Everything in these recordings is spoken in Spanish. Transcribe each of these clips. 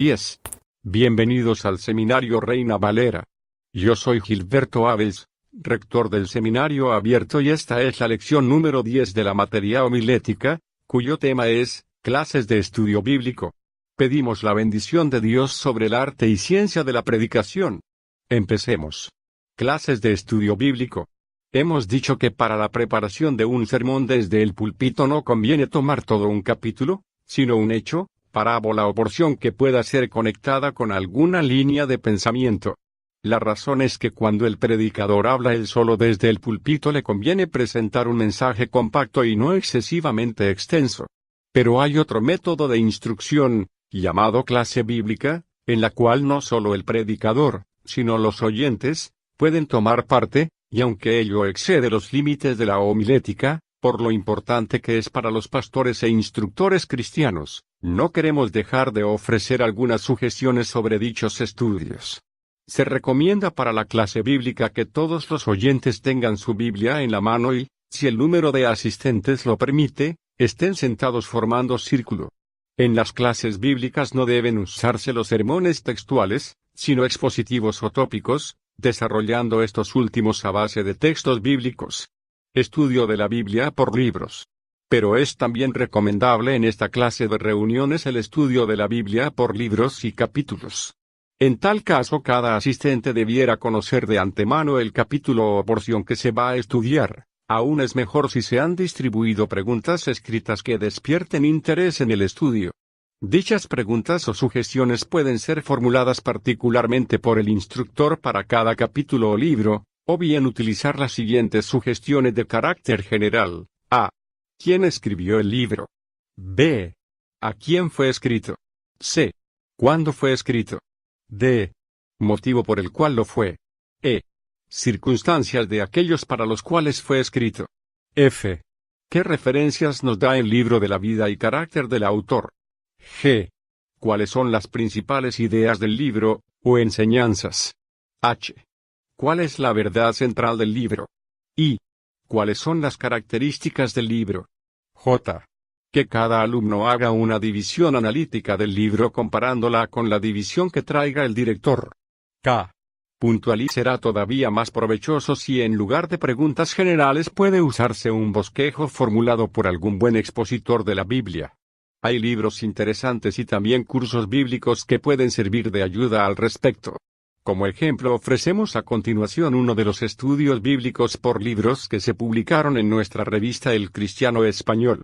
10. Bienvenidos al Seminario Reina Valera. Yo soy Gilberto Aves, rector del Seminario Abierto, y esta es la lección número 10 de la materia homilética, cuyo tema es, clases de estudio bíblico. Pedimos la bendición de Dios sobre el arte y ciencia de la predicación. Empecemos. Clases de estudio bíblico. Hemos dicho que para la preparación de un sermón desde el púlpito no conviene tomar todo un capítulo, sino un hecho, parábola o porción que pueda ser conectada con alguna línea de pensamiento. La razón es que cuando el predicador habla él solo desde el púlpito le conviene presentar un mensaje compacto y no excesivamente extenso. Pero hay otro método de instrucción, llamado clase bíblica, en la cual no solo el predicador, sino los oyentes, pueden tomar parte, y aunque ello excede los límites de la homilética, por lo importante que es para los pastores e instructores cristianos, no queremos dejar de ofrecer algunas sugestiones sobre dichos estudios. Se recomienda para la clase bíblica que todos los oyentes tengan su Biblia en la mano y, si el número de asistentes lo permite, estén sentados formando círculo. En las clases bíblicas no deben usarse los sermones textuales, sino expositivos o tópicos, desarrollando estos últimos a base de textos bíblicos. Estudio de la Biblia por libros. Pero es también recomendable en esta clase de reuniones el estudio de la Biblia por libros y capítulos. En tal caso, cada asistente debiera conocer de antemano el capítulo o porción que se va a estudiar. Aún es mejor si se han distribuido preguntas escritas que despierten interés en el estudio. Dichas preguntas o sugestiones pueden ser formuladas particularmente por el instructor para cada capítulo o libro, o bien utilizar las siguientes sugestiones de carácter general. A. ¿Quién escribió el libro? B. ¿A quién fue escrito? C. ¿Cuándo fue escrito? D. Motivo por el cual lo fue. E. Circunstancias de aquellos para los cuales fue escrito. F. ¿Qué referencias nos da el libro de la vida y carácter del autor? G. ¿Cuáles son las principales ideas del libro, o enseñanzas? H. ¿Cuál es la verdad central del libro? I. ¿Cuáles son las características del libro? J. Que cada alumno haga una división analítica del libro comparándola con la división que traiga el director. K. Será todavía más provechoso si en lugar de preguntas generales puede usarse un bosquejo formulado por algún buen expositor de la Biblia. Hay libros interesantes y también cursos bíblicos que pueden servir de ayuda al respecto. Como ejemplo, ofrecemos a continuación uno de los estudios bíblicos por libros que se publicaron en nuestra revista El Cristiano Español.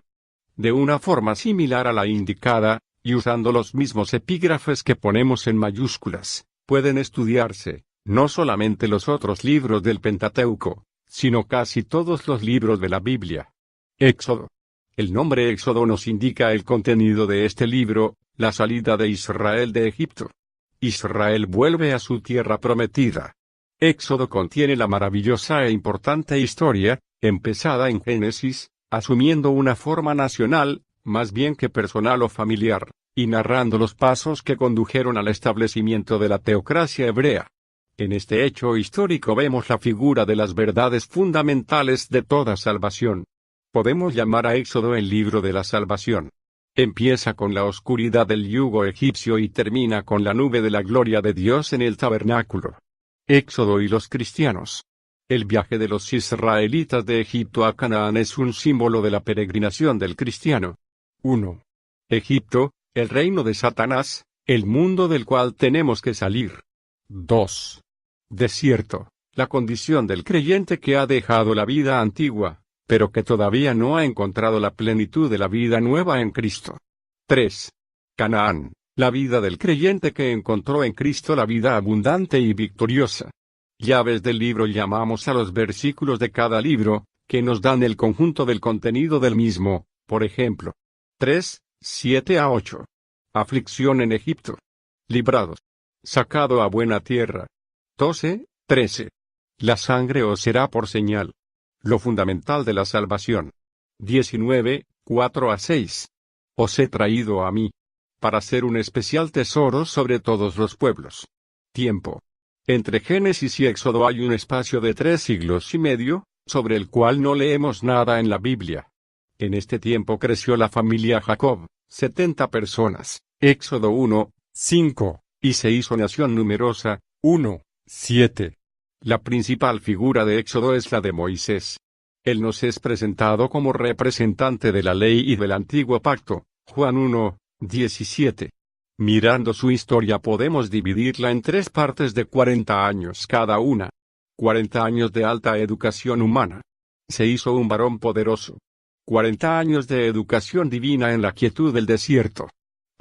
De una forma similar a la indicada, y usando los mismos epígrafes que ponemos en mayúsculas, pueden estudiarse, no solamente los otros libros del Pentateuco, sino casi todos los libros de la Biblia. Éxodo. El nombre Éxodo nos indica el contenido de este libro, la salida de Israel de Egipto. Israel vuelve a su tierra prometida. Éxodo contiene la maravillosa e importante historia, empezada en Génesis, asumiendo una forma nacional, más bien que personal o familiar, y narrando los pasos que condujeron al establecimiento de la teocracia hebrea. En este hecho histórico vemos la figura de las verdades fundamentales de toda salvación. Podemos llamar a Éxodo el libro de la salvación. Empieza con la oscuridad del yugo egipcio y termina con la nube de la gloria de Dios en el tabernáculo. Éxodo y los cristianos. El viaje de los israelitas de Egipto a Canaán es un símbolo de la peregrinación del cristiano. 1. Egipto, el reino de Satanás, el mundo del cual tenemos que salir. 2. Desierto, la condición del creyente que ha dejado la vida antigua, pero que todavía no ha encontrado la plenitud de la vida nueva en Cristo. 3. Canaán, la vida del creyente que encontró en Cristo la vida abundante y victoriosa. Llaves del libro llamamos a los versículos de cada libro, que nos dan el conjunto del contenido del mismo, por ejemplo. 3, 7 a 8. Aflicción en Egipto. Librados. Sacado a buena tierra. 12, 13. La sangre os será por señal. Lo fundamental de la salvación. 19, 4 a 6. Os he traído a mí, para ser un especial tesoro sobre todos los pueblos. Tiempo. Entre Génesis y Éxodo hay un espacio de 3 siglos y medio, sobre el cual no leemos nada en la Biblia. En este tiempo creció la familia Jacob, 70 personas. Éxodo 1, 5. Y se hizo nación numerosa. 1. 7. La principal figura de Éxodo es la de Moisés. Él nos es presentado como representante de la ley y del antiguo pacto. Juan 1, 17. Mirando su historia podemos dividirla en 3 partes de 40 años cada una. 40 años de alta educación humana. Se hizo un varón poderoso. 40 años de educación divina en la quietud del desierto.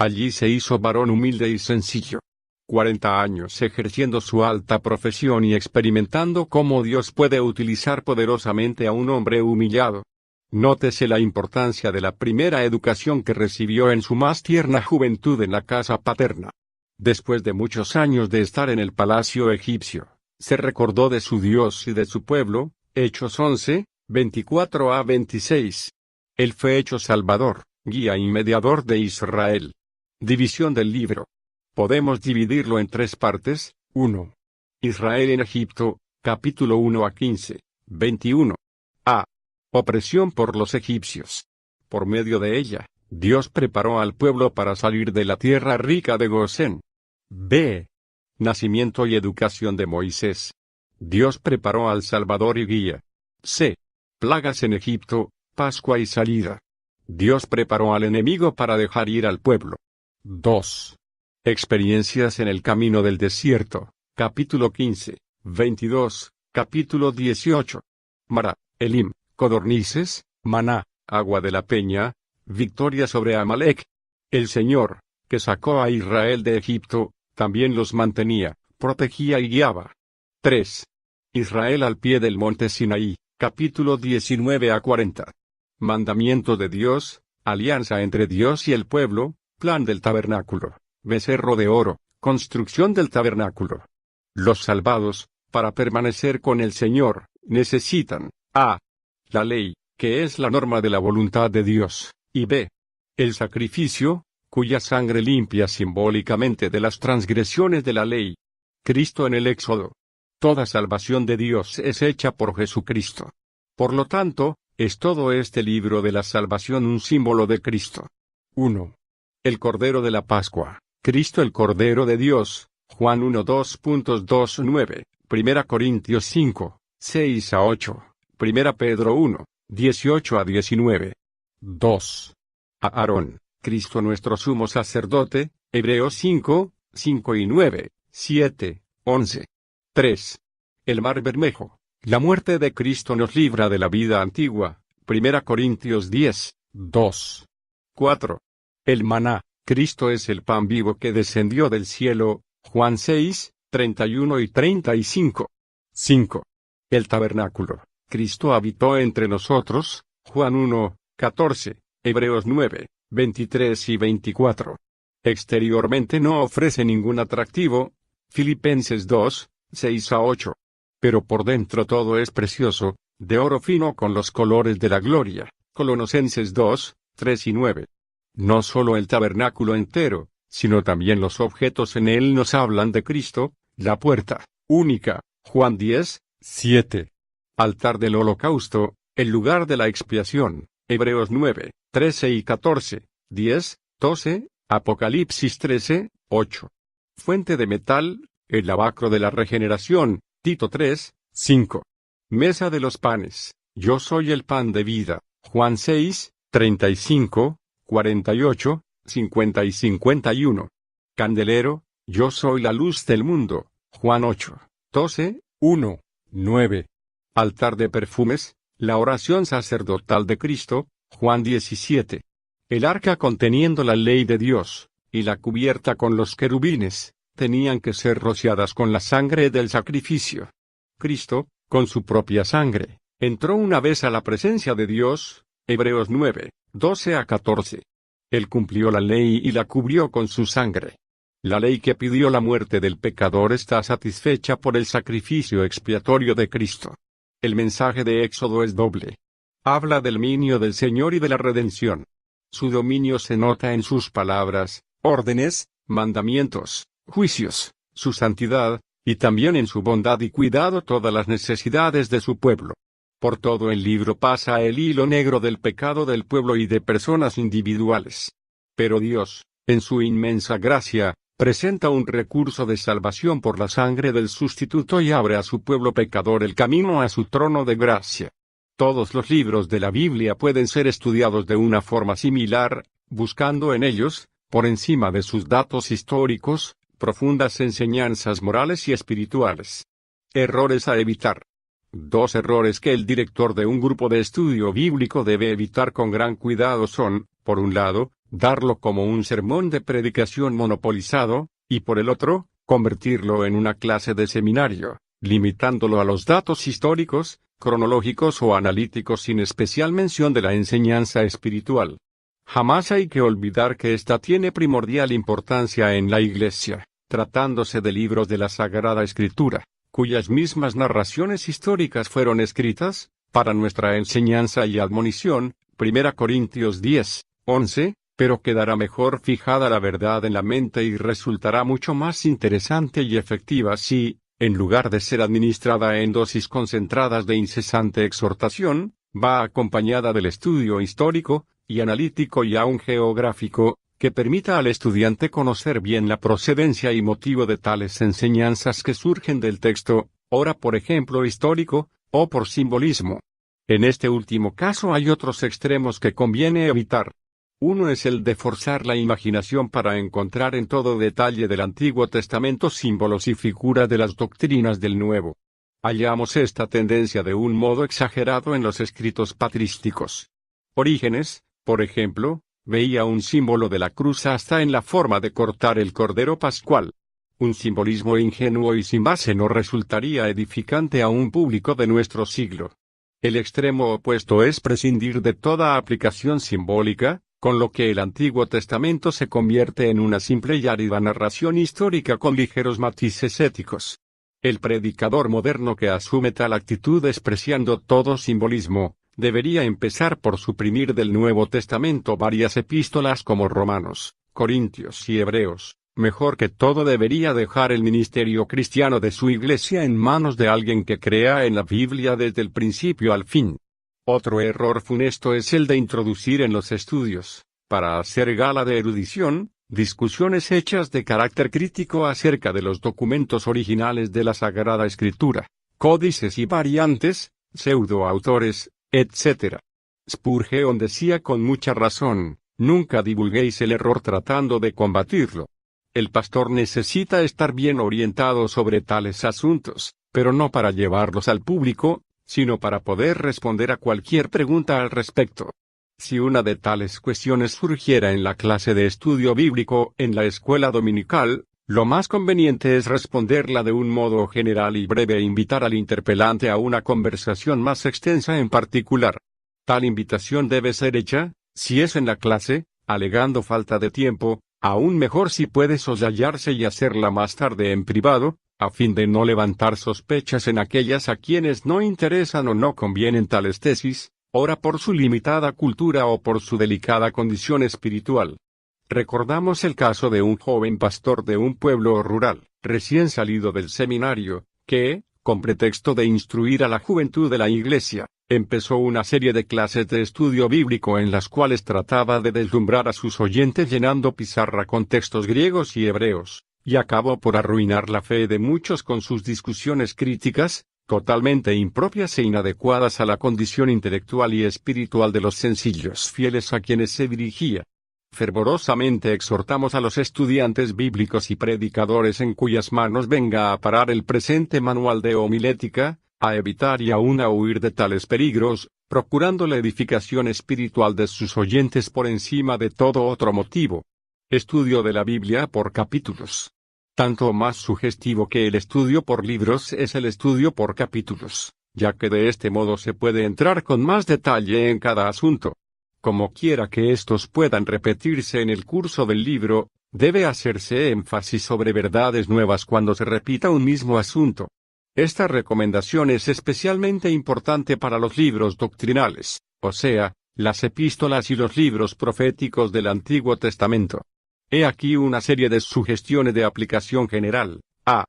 Allí se hizo varón humilde y sencillo. 40 años ejerciendo su alta profesión y experimentando cómo Dios puede utilizar poderosamente a un hombre humillado. Nótese la importancia de la primera educación que recibió en su más tierna juventud en la casa paterna. Después de muchos años de estar en el palacio egipcio, se recordó de su Dios y de su pueblo. Hechos 11, 24 a 26. Él fue hecho Salvador, guía y mediador de Israel. División del libro. Podemos dividirlo en 3 partes. 1. Israel en Egipto, capítulo 1 a 15, 21. A. Opresión por los egipcios. Por medio de ella, Dios preparó al pueblo para salir de la tierra rica de Gosén. B. Nacimiento y educación de Moisés. Dios preparó al Salvador y guía. C. Plagas en Egipto, Pascua y salida. Dios preparó al enemigo para dejar ir al pueblo. 2. Experiencias en el camino del desierto, capítulo 15, 22, capítulo 18. Mara, Elim, codornices, maná, agua de la peña, victoria sobre Amalek. El Señor, que sacó a Israel de Egipto, también los mantenía, protegía y guiaba. 3. Israel al pie del monte Sinaí, capítulo 19 a 40. Mandamiento de Dios, alianza entre Dios y el pueblo, plan del tabernáculo, becerro de oro, construcción del tabernáculo. Los salvados, para permanecer con el Señor, necesitan a. La ley, que es la norma de la voluntad de Dios, y b. El sacrificio, cuya sangre limpia simbólicamente de las transgresiones de la ley. Cristo en el Éxodo. Toda salvación de Dios es hecha por Jesucristo. Por lo tanto, es todo este libro de la salvación un símbolo de Cristo. 1. El Cordero de la Pascua, Cristo el Cordero de Dios, Juan 1 2.29, 1 Corintios 5, 6 a 8, 1 Pedro 1, 18 a 19. 2. A Aarón, Cristo nuestro sumo sacerdote, Hebreos 5, 5 y 9, 7, 11. 3. El mar Bermejo, la muerte de Cristo nos libra de la vida antigua, 1 Corintios 10, 2. 4. El maná, Cristo es el pan vivo que descendió del cielo, Juan 6, 31 y 35. 5. El tabernáculo, Cristo habitó entre nosotros, Juan 1, 14, Hebreos 9, 23 y 24. Exteriormente no ofrece ningún atractivo, Filipenses 2, 6 a 8. Pero por dentro todo es precioso, de oro fino con los colores de la gloria, Colosenses 2, 3 y 9. No solo el tabernáculo entero, sino también los objetos en él nos hablan de Cristo, la puerta, única, Juan 10, 7. Altar del holocausto, el lugar de la expiación, Hebreos 9, 13 y 14, 10, 12, Apocalipsis 13, 8. Fuente de metal, el lavacro de la regeneración, Tito 3, 5. Mesa de los panes, yo soy el pan de vida, Juan 6, 35, 48, 50 y 51. Candelero, yo soy la luz del mundo, Juan 8, 12, 1, 9. Altar de perfumes, la oración sacerdotal de Cristo, Juan 17. El arca conteniendo la ley de Dios, y la cubierta con los querubines, tenían que ser rociadas con la sangre del sacrificio. Cristo, con su propia sangre, entró una vez a la presencia de Dios, Hebreos 9, 12 a 14. Él cumplió la ley y la cubrió con su sangre. La ley que pidió la muerte del pecador está satisfecha por el sacrificio expiatorio de Cristo. El mensaje de Éxodo es doble. Habla del dominio del Señor y de la redención. Su dominio se nota en sus palabras, órdenes, mandamientos, juicios, su santidad, y también en su bondad y cuidado todas las necesidades de su pueblo. Por todo el libro pasa el hilo negro del pecado del pueblo y de personas individuales. Pero Dios, en su inmensa gracia, presenta un recurso de salvación por la sangre del sustituto y abre a su pueblo pecador el camino a su trono de gracia. Todos los libros de la Biblia pueden ser estudiados de una forma similar, buscando en ellos, por encima de sus datos históricos, profundas enseñanzas morales y espirituales. Errores a evitar. 2 errores que el director de un grupo de estudio bíblico debe evitar con gran cuidado son, por un lado, darlo como un sermón de predicación monopolizado, y por el otro, convertirlo en una clase de seminario, limitándolo a los datos históricos, cronológicos o analíticos sin especial mención de la enseñanza espiritual. Jamás hay que olvidar que esta tiene primordial importancia en la Iglesia, tratándose de libros de la Sagrada Escritura, cuyas mismas narraciones históricas fueron escritas, para nuestra enseñanza y admonición, 1 Corintios 10, 11, pero quedará mejor fijada la verdad en la mente y resultará mucho más interesante y efectiva si, en lugar de ser administrada en dosis concentradas de incesante exhortación, va acompañada del estudio histórico, y analítico y aún geográfico, que permita al estudiante conocer bien la procedencia y motivo de tales enseñanzas que surgen del texto, ora por ejemplo histórico, o por simbolismo. En este último caso hay otros extremos que conviene evitar. Uno es el de forzar la imaginación para encontrar en todo detalle del Antiguo Testamento símbolos y figuras de las doctrinas del Nuevo. Hallamos esta tendencia de un modo exagerado en los escritos patrísticos. Orígenes, por ejemplo, veía un símbolo de la cruz hasta en la forma de cortar el cordero pascual. Un simbolismo ingenuo y sin base no resultaría edificante a un público de nuestro siglo. El extremo opuesto es prescindir de toda aplicación simbólica, con lo que el Antiguo Testamento se convierte en una simple y árida narración histórica con ligeros matices éticos. El predicador moderno que asume tal actitud despreciando todo simbolismo, debería empezar por suprimir del Nuevo Testamento varias epístolas como Romanos, Corintios y Hebreos. Mejor que todo debería dejar el ministerio cristiano de su iglesia en manos de alguien que crea en la Biblia desde el principio al fin. Otro error funesto es el de introducir en los estudios, para hacer gala de erudición, discusiones hechas de carácter crítico acerca de los documentos originales de la Sagrada Escritura, códices y variantes, pseudoautores, etc. Spurgeon decía con mucha razón, nunca divulguéis el error tratando de combatirlo. El pastor necesita estar bien orientado sobre tales asuntos, pero no para llevarlos al público, sino para poder responder a cualquier pregunta al respecto. Si una de tales cuestiones surgiera en la clase de estudio bíblico en la escuela dominical, lo más conveniente es responderla de un modo general y breve e invitar al interpelante a una conversación más extensa en particular. Tal invitación debe ser hecha, si es en la clase, alegando falta de tiempo, aún mejor si puede soslayarse y hacerla más tarde en privado, a fin de no levantar sospechas en aquellas a quienes no interesan o no convienen tales tesis, ora por su limitada cultura o por su delicada condición espiritual. Recordamos el caso de un joven pastor de un pueblo rural, recién salido del seminario, que, con pretexto de instruir a la juventud de la iglesia, empezó una serie de clases de estudio bíblico en las cuales trataba de deslumbrar a sus oyentes llenando pizarra con textos griegos y hebreos, y acabó por arruinar la fe de muchos con sus discusiones críticas, totalmente impropias e inadecuadas a la condición intelectual y espiritual de los sencillos fieles a quienes se dirigía. Fervorosamente exhortamos a los estudiantes bíblicos y predicadores en cuyas manos venga a parar el presente manual de homilética, a evitar y aún a huir de tales peligros, procurando la edificación espiritual de sus oyentes por encima de todo otro motivo. Estudio de la Biblia por capítulos. Tanto más sugestivo que el estudio por libros es el estudio por capítulos, ya que de este modo se puede entrar con más detalle en cada asunto. Como quiera que estos puedan repetirse en el curso del libro, debe hacerse énfasis sobre verdades nuevas cuando se repita un mismo asunto. Esta recomendación es especialmente importante para los libros doctrinales, o sea, las epístolas y los libros proféticos del Antiguo Testamento. He aquí una serie de sugestiones de aplicación general. A.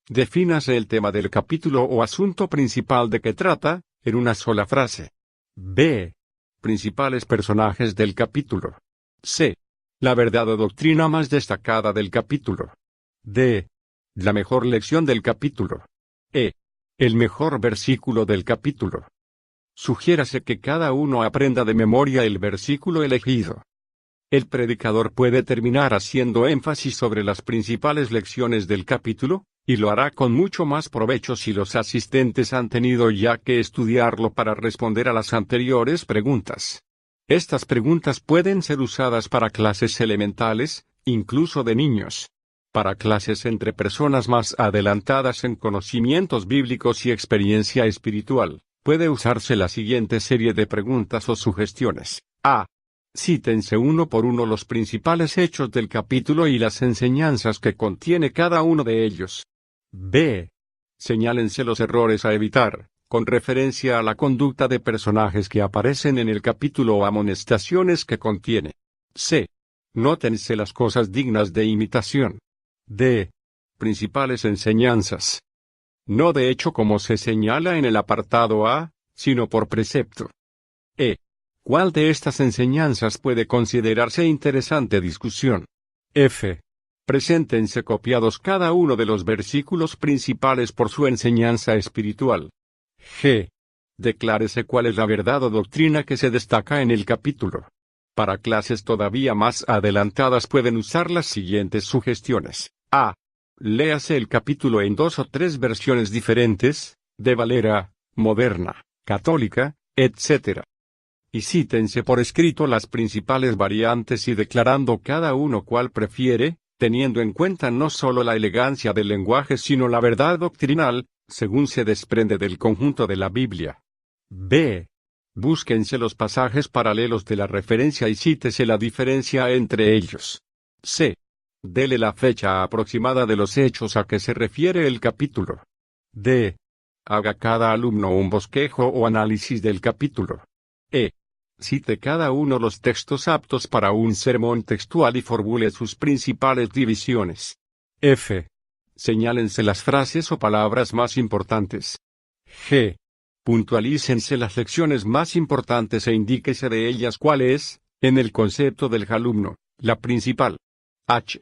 Defínase el tema del capítulo o asunto principal de que trata, en una sola frase. B. Principales personajes del capítulo. C. La verdad o doctrina más destacada del capítulo. D. La mejor lección del capítulo. E. El mejor versículo del capítulo. Sugiérase que cada uno aprenda de memoria el versículo elegido. El predicador puede terminar haciendo énfasis sobre las principales lecciones del capítulo, y lo hará con mucho más provecho si los asistentes han tenido ya que estudiarlo para responder a las anteriores preguntas. Estas preguntas pueden ser usadas para clases elementales, incluso de niños. Para clases entre personas más adelantadas en conocimientos bíblicos y experiencia espiritual, puede usarse la siguiente serie de preguntas o sugestiones. A. Cítense uno por uno los principales hechos del capítulo y las enseñanzas que contiene cada uno de ellos. B. Señálense los errores a evitar, con referencia a la conducta de personajes que aparecen en el capítulo o amonestaciones que contiene. C. Nótense las cosas dignas de imitación. D. Principales enseñanzas. No de hecho como se señala en el apartado A, sino por precepto. E. ¿Cuál de estas enseñanzas puede considerarse interesante discusión? F. Preséntense copiados cada uno de los versículos principales por su enseñanza espiritual. G. Declárese cuál es la verdad o doctrina que se destaca en el capítulo. Para clases todavía más adelantadas pueden usar las siguientes sugestiones. A. Léase el capítulo en 2 o 3 versiones diferentes, de Valera, Moderna, Católica, etc. Y cítense por escrito las principales variantes y declarando cada uno cuál prefiere, teniendo en cuenta no solo la elegancia del lenguaje sino la verdad doctrinal, según se desprende del conjunto de la Biblia. B. Búsquense los pasajes paralelos de la referencia y cítese la diferencia entre ellos. C. Dele la fecha aproximada de los hechos a que se refiere el capítulo. D. Haga cada alumno un bosquejo o análisis del capítulo. E. Cite cada uno los textos aptos para un sermón textual y formule sus principales divisiones. F. Señálense las frases o palabras más importantes. G. Puntualícense las lecciones más importantes e indíquese de ellas cuál es, en el concepto del alumno, la principal. H.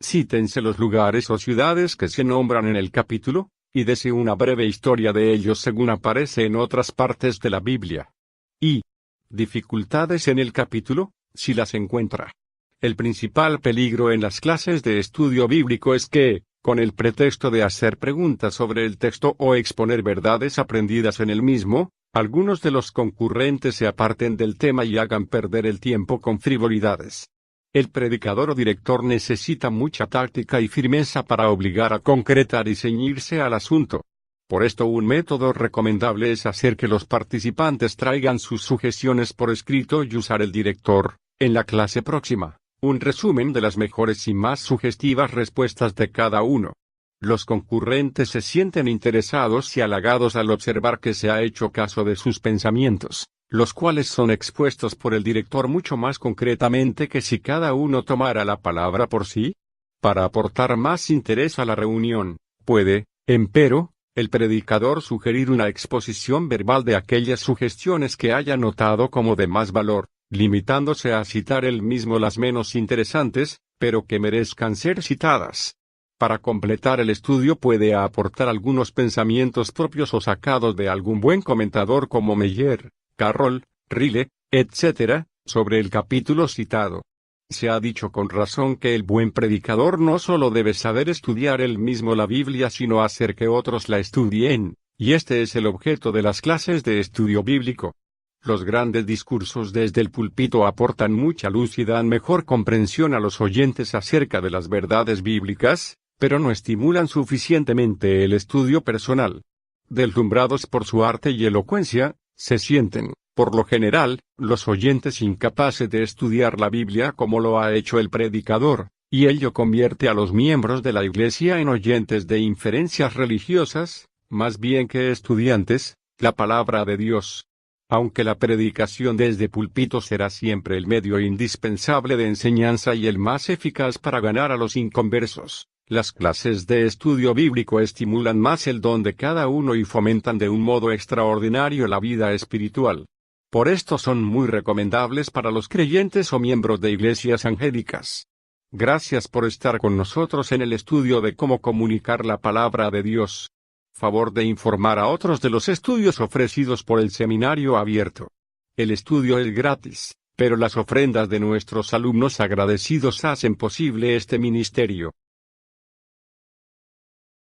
Cítense los lugares o ciudades que se nombran en el capítulo, y dese una breve historia de ellos según aparece en otras partes de la Biblia. I. Dificultades en el capítulo, si las encuentra. El principal peligro en las clases de estudio bíblico es que, con el pretexto de hacer preguntas sobre el texto o exponer verdades aprendidas en el mismo, algunos de los concurrentes se aparten del tema y hagan perder el tiempo con frivolidades. El predicador o director necesita mucha táctica y firmeza para obligar a concretar y ceñirse al asunto. Por esto un método recomendable es hacer que los participantes traigan sus sugestiones por escrito y usar el director, en la clase próxima, un resumen de las mejores y más sugestivas respuestas de cada uno. Los concurrentes se sienten interesados y halagados al observar que se ha hecho caso de sus pensamientos, los cuales son expuestos por el director mucho más concretamente que si cada uno tomara la palabra por sí. Para aportar más interés a la reunión, puede, empero, el predicador sugerir una exposición verbal de aquellas sugestiones que haya notado como de más valor, limitándose a citar él mismo las menos interesantes, pero que merezcan ser citadas. Para completar el estudio puede aportar algunos pensamientos propios o sacados de algún buen comentador como Meyer, Carroll, Rile, etc., sobre el capítulo citado. Se ha dicho con razón que el buen predicador no solo debe saber estudiar él mismo la Biblia sino hacer que otros la estudien, y este es el objeto de las clases de estudio bíblico. Los grandes discursos desde el púlpito aportan mucha luz y dan mejor comprensión a los oyentes acerca de las verdades bíblicas, pero no estimulan suficientemente el estudio personal. Deslumbrados por su arte y elocuencia, se sienten, por lo general, los oyentes incapaces de estudiar la Biblia como lo ha hecho el predicador, y ello convierte a los miembros de la Iglesia en oyentes de inferencias religiosas, más bien que estudiantes, la palabra de Dios. Aunque la predicación desde púlpito será siempre el medio indispensable de enseñanza y el más eficaz para ganar a los inconversos, las clases de estudio bíblico estimulan más el don de cada uno y fomentan de un modo extraordinario la vida espiritual. Por esto son muy recomendables para los creyentes o miembros de iglesias angélicas. Gracias por estar con nosotros en el estudio de cómo comunicar la palabra de Dios. Favor de informar a otros de los estudios ofrecidos por el Seminario Abierto. El estudio es gratis, pero las ofrendas de nuestros alumnos agradecidos hacen posible este ministerio.